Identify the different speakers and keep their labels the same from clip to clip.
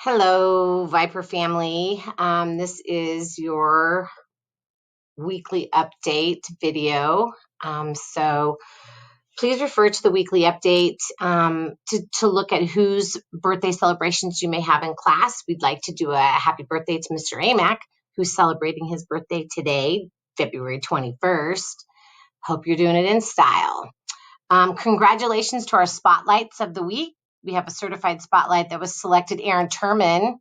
Speaker 1: Hello, Viper family. This is your weekly update video. So please refer to the weekly update to look at whose birthday celebrations you may have in class. We'd like to do a happy birthday to Mr. Amac, who's celebrating his birthday today, February 21st. Hope you're doing it in style. Congratulations to our spotlights of the week. We have a certified spotlight that was selected, Aaron Turman,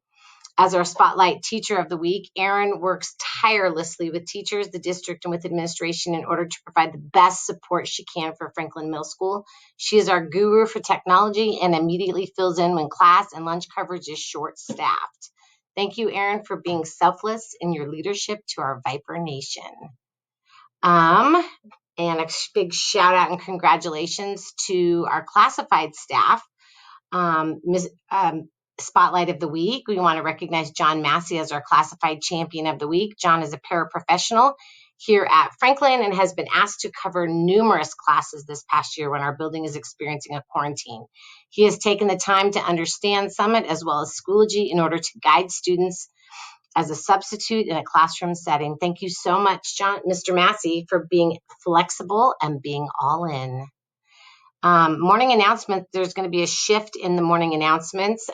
Speaker 1: as our Spotlight Teacher of the Week. Erin works tirelessly with teachers, the district, and with administration in order to provide the best support she can for Franklin Middle School. She is our guru for technology and immediately fills in when class and lunch coverage is short-staffed. Thank you, Erin, for being selfless in your leadership to our Viper Nation. And a big shout out and congratulations to our classified staff. Spotlight of the Week, we want to recognize John Massey as our Classified Champion of the Week. John is a paraprofessional here at Franklin and has been asked to cover numerous classes this past year when our building is experiencing a quarantine. He has taken the time to understand Summit as well as Schoology in order to guide students as a substitute in a classroom setting. Thank you so much, Mr. Massey, for being flexible and being all in. Morning announcements, there's going to be a shift in the morning announcements.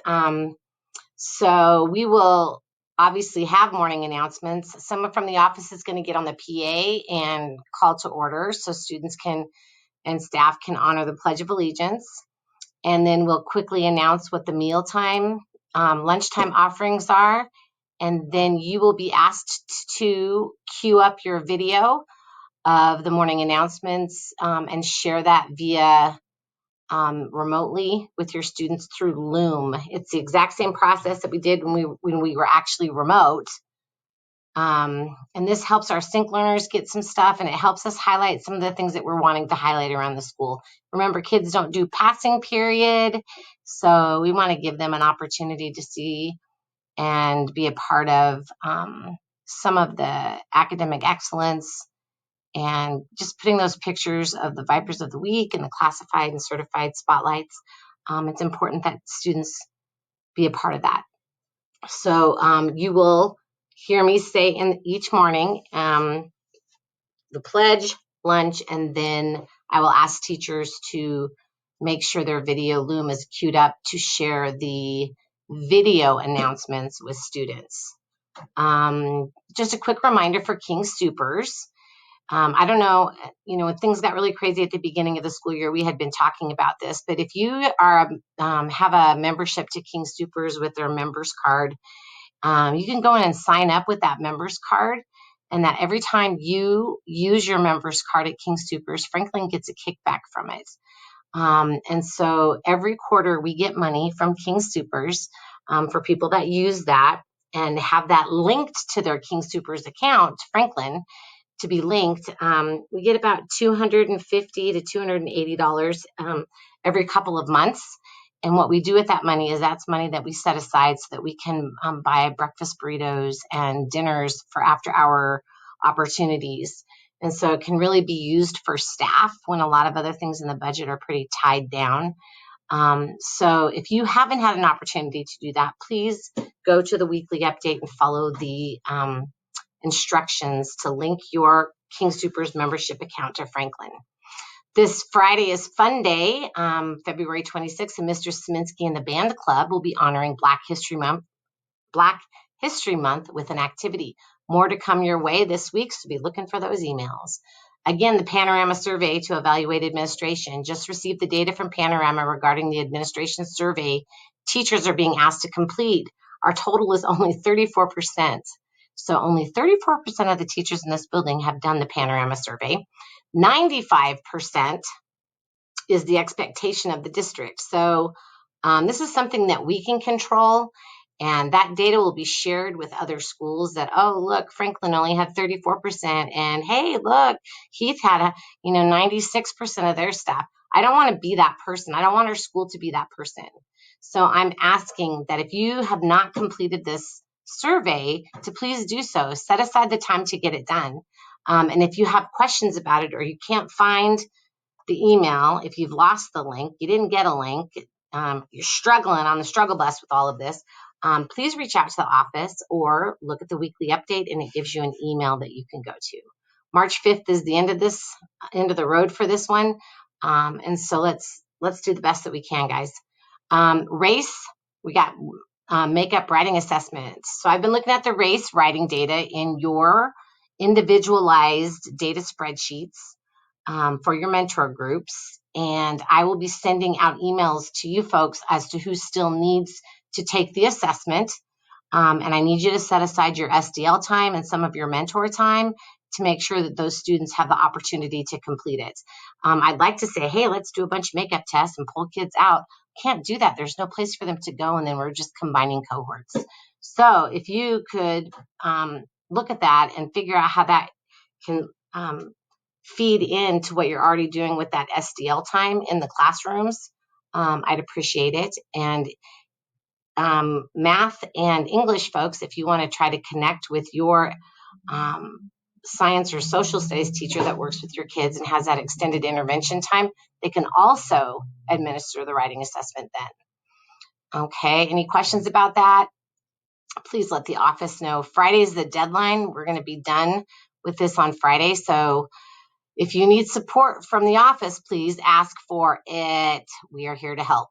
Speaker 1: So we will obviously have morning announcements. Someone from the office is going to get on the PA and call to order so students and staff can honor the Pledge of Allegiance. And then we'll quickly announce what the mealtime, lunchtime offerings are. And then you will be asked to queue up your video of the morning announcements and share that via remotely with your students through Loom. It's the exact same process that we did when we were actually remote. And this helps our sync learners get some stuff, and it helps us highlight some of the things that we're wanting to highlight around the school. Remember, kids don't do passing period, so we want to give them an opportunity to see and be a part of some of the academic excellence, and just putting those pictures of the Vipers of the Week and the classified and certified spotlights. It's important that students be a part of that. So you will hear me say in each morning the pledge, lunch, and then I will ask teachers to make sure their video Loom is queued up to share the video announcements with students. Just a quick reminder for King Supers. I don't know, when things got really crazy at the beginning of the school year, we had been talking about this, but if you are have a membership to King Supers with their members card, you can go in and sign up with that members card, and that every time you use your members card at King Supers, Franklin gets a kickback from it. And so every quarter we get money from King Supers for people that use that and have that linked to their King Supers account, Franklin, to be linked. We get about $250 to $280 every couple of months. And what we do with that money is that's money that we set aside so that we can buy breakfast burritos and dinners for after-hour opportunities. And so it can really be used for staff when a lot of other things in the budget are pretty tied down. So if you haven't had an opportunity to do that, please go to the weekly update and follow the instructions to link your King Supers membership account to Franklin. This Friday is Fun Day, February 26th, and Mr. Sminsky and the Band Club will be honoring Black History Month with an activity. More to come your way this week, so be looking for those emails. Again, the Panorama Survey to evaluate administration. Just received the data from Panorama regarding the administration survey teachers are being asked to complete. Our total is only 34%. So only 34% of the teachers in this building have done the Panorama survey. 95% is the expectation of the district. So this is something that we can control, and that data will be shared with other schools that, oh, look, Franklin only had 34%, and hey, look, Heath had 96% of their staff. I don't want to be that person. I don't want our school to be that person. So I'm asking that if you have not completed this survey, to please do so. Set aside the time to get it done. And if you have questions about it or you can't find the email, if you've lost the link, you didn't get a link, you're struggling on the struggle bus with all of this, please reach out to the office or look at the weekly update, and it gives you an email that you can go to. March 5th is the end of the road for this one. And so let's do the best that we can, guys. Race, we got makeup writing assessments. So I've been looking at the race writing data in your individualized data spreadsheets for your mentor groups. And I will be sending out emails to you folks as to who still needs to take the assessment. And I need you to set aside your SDL time and some of your mentor time to make sure that those students have the opportunity to complete it. I'd like to say, hey, let's do a bunch of makeup tests and pull kids out. Can't do that. There's no place for them to go, and then we're just combining cohorts. So if you could look at that and figure out how that can feed into what you're already doing with that SDL time in the classrooms, I'd appreciate it. And math and English folks, if you want to try to connect with your science or social studies teacher that works with your kids and has that extended intervention time, they can also administer the writing assessment then. Okay, any questions about that? Please let the office know. Friday is the deadline. We're going to be done with this on Friday. So if you need support from the office, please ask for it. We are here to help.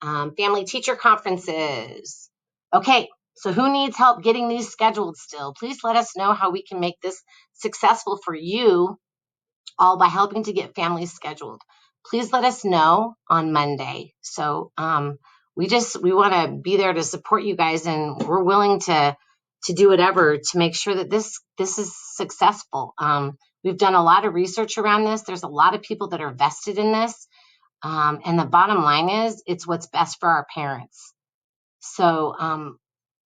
Speaker 1: Family teacher conferences. Okay, so who needs help getting these scheduled still? Please let us know how we can make this successful for you, all by helping to get families scheduled. Please let us know on Monday. So we want to be there to support you guys, and we're willing to do whatever to make sure that this is successful. We've done a lot of research around this. There's a lot of people that are vested in this. And the bottom line is it's what's best for our parents. So,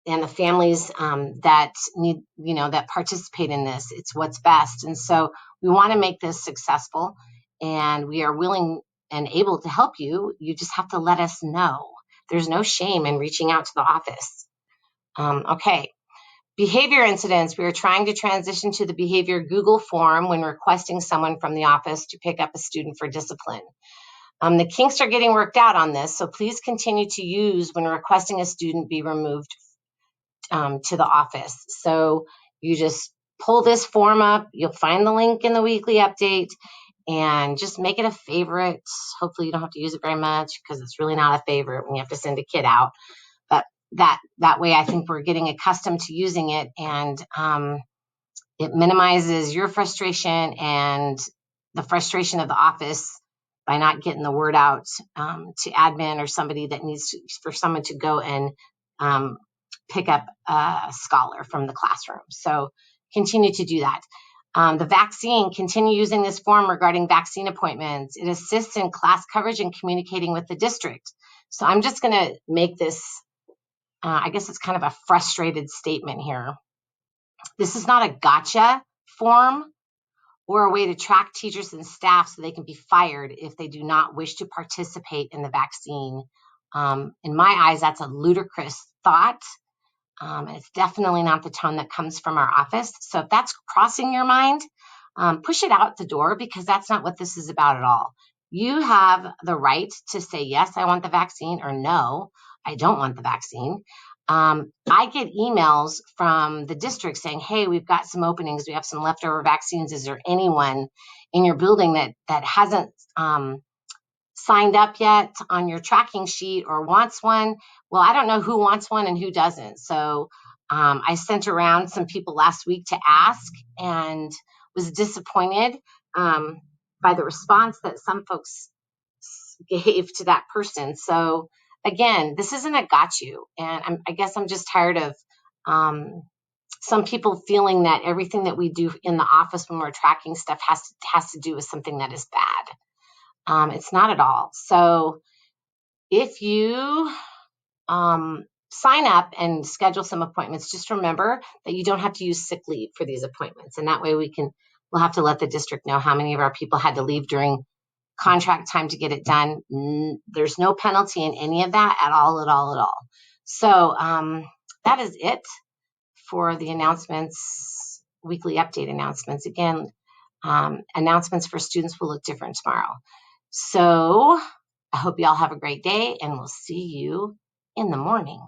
Speaker 1: and the families that need, that participate in this, it's what's best. And so we want to make this successful, and we are willing and able to help you. You just have to let us know. There's no shame in reaching out to the office. Okay. Behavior incidents. We are trying to transition to the behavior Google form when requesting someone from the office to pick up a student for discipline. The kinks are getting worked out on this, so please continue to use when requesting a student be removed to the office. So you just pull this form up. You'll find the link in the weekly update, and just make it a favorite. Hopefully you don't have to use it very much, because it's really not a favorite when you have to send a kid out. But that way, I think we're getting accustomed to using it, and it minimizes your frustration and the frustration of the office by not getting the word out to admin or somebody that needs for someone to go and pick up a scholar from the classroom. So continue to do that. The vaccine, continue using this form regarding vaccine appointments. It assists in class coverage and communicating with the district. So I'm just going to make this, I guess it's kind of a frustrated statement here. This is not a gotcha form or a way to track teachers and staff so they can be fired if they do not wish to participate in the vaccine. In my eyes, that's a ludicrous thought. It's definitely not the tone that comes from our office. So if that's crossing your mind, push it out the door, because that's not what this is about at all. You have the right to say, yes, I want the vaccine, or no, I don't want the vaccine. I get emails from the district saying, hey, we've got some openings. We have some leftover vaccines. Is there anyone in your building that hasn't signed up yet on your tracking sheet or wants one? Well, I don't know who wants one and who doesn't. So I sent around some people last week to ask, and was disappointed by the response that some folks gave to that person. So again, this isn't a got you. And I guess I'm just tired of some people feeling that everything that we do in the office when we're tracking stuff has to do with something that is bad. It's not at all. So if you sign up and schedule some appointments, just remember that you don't have to use sick leave for these appointments. And that way we'll have to let the district know how many of our people had to leave during contract time to get it done. There's no penalty in any of that at all. So that is it for the announcements, weekly update announcements. Again, announcements for students will look different tomorrow. So I hope you all have a great day, and we'll see you in the morning.